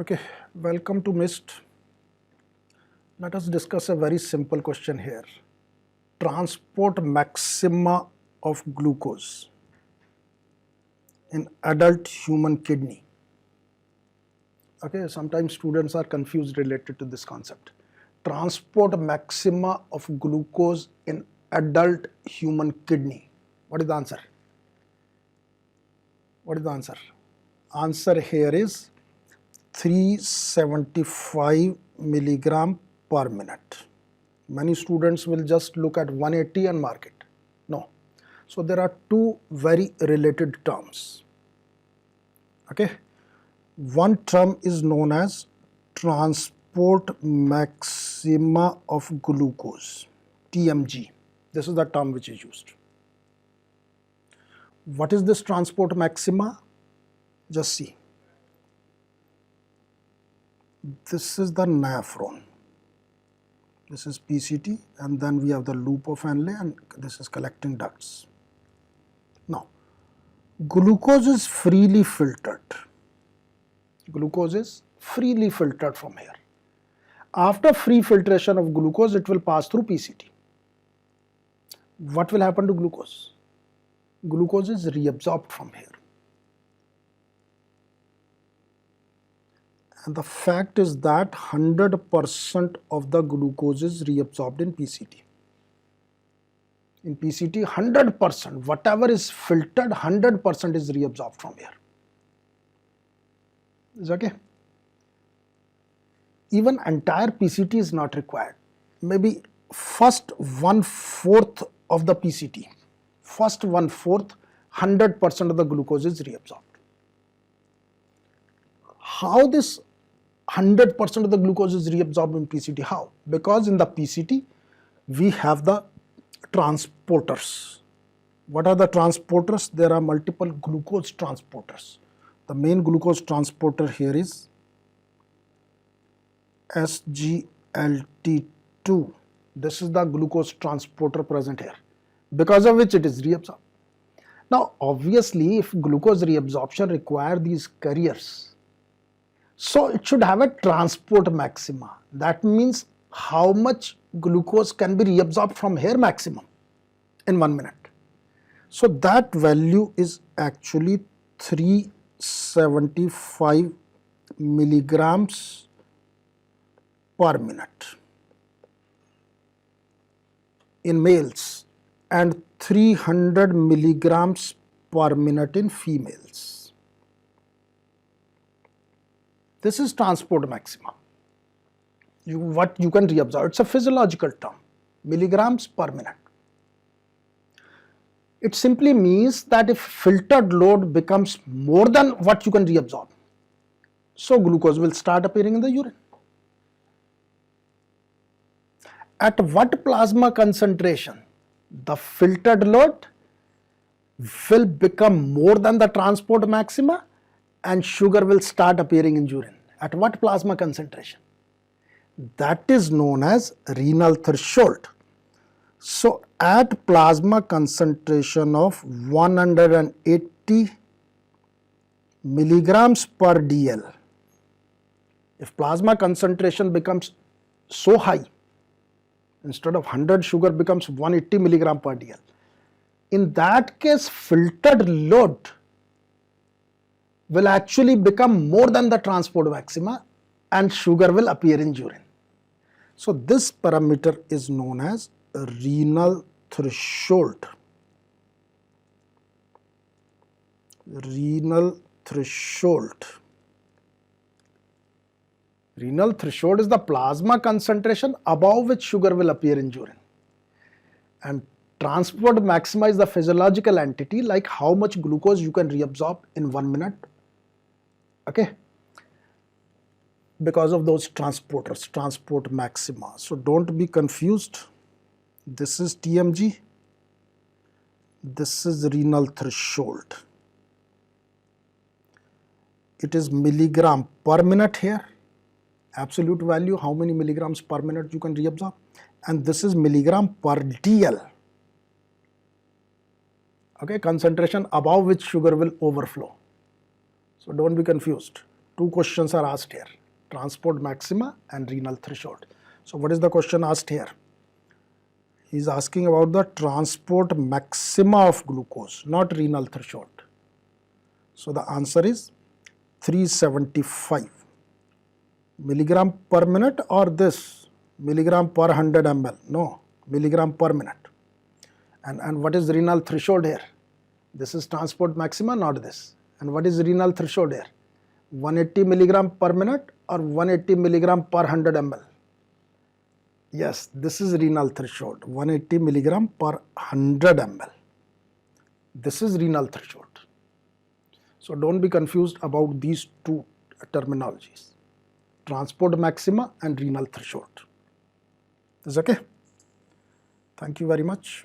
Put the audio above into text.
Okay, welcome to MIST. Let us discuss a very simple question here. Transport maxima of glucose in adult human kidney. Okay, sometimes students are confused related to this concept. Transport maxima of glucose in adult human kidney. What is the answer? What is the answer? Answer here is 375 milligram per minute. Many students will just look at 180 and mark it. No. So there are two very related terms. Okay. One term is known as transport maxima of glucose, TMG. This is the term which is used. What is this transport maxima? Just see. This is the nephron. This is PCT, and then we have the loop of Henle, and this is collecting ducts. Now, glucose is freely filtered. Glucose is freely filtered from here. After free filtration of glucose, it will pass through PCT. What will happen to glucose? Glucose is reabsorbed from here. And the fact is that 100% of the glucose is reabsorbed in PCT. In PCT, 100%, whatever is filtered, 100% is reabsorbed from here. Is okay? Even entire PCT is not required. Maybe first 1/4 of the PCT, first 1/4, 100% of the glucose is reabsorbed. How this 100% of the glucose is reabsorbed in PCT? How? Because in the PCT, we have the transporters. What are the transporters? There are multiple glucose transporters. The main glucose transporter here is SGLT2. This is the glucose transporter present here, because of which it is reabsorbed. Now, obviously, if glucose reabsorption require these carriers, so it should have a transport maxima. That means how much glucose can be reabsorbed from here maximum in 1 minute. So that value is actually 375 milligrams per minute in males and 300 milligrams per minute in females. This is transport maxima. What you can reabsorb. It's a physiological term, milligrams per minute. It simply means that if filtered load becomes more than what you can reabsorb, so glucose will start appearing in the urine. At what plasma concentration the filtered load will become more than the transport maxima and sugar will start appearing in urine? At what plasma concentration? That is known as renal threshold. So at plasma concentration of 180 milligrams per dl, if plasma concentration becomes so high, instead of 100 sugar becomes 180 milligram per dl, in that case filtered load will actually become more than the transport maxima and sugar will appear in urine. So this parameter is known as renal threshold. Renal threshold. Renal threshold is the plasma concentration above which sugar will appear in urine. And transport maxima is the physiological entity, like how much glucose you can reabsorb in 1 minute. Okay, because of those transporters, transport maxima. So don't be confused. This is TMG, this is renal threshold. It is milligram per minute here, absolute value, how many milligrams per minute you can reabsorb, and this is milligram per dl. Okay, concentration above which sugar will overflow. So don't be confused. Two questions are asked here, transport maxima and renal threshold. So what is the question asked here? He is asking about the transport maxima of glucose, not renal threshold. So the answer is 375 milligram per minute, or this milligram per 100 ml. No, milligram per minute. And what is renal threshold here? This is transport maxima, not this. And what is renal threshold here? 180 milligram per minute or 180 milligram per 100 ml? Yes, this is renal threshold, 180 milligram per 100 ml. This is renal threshold. So don't be confused about these two terminologies, transport maxima and renal threshold. Is okay? Thank you very much.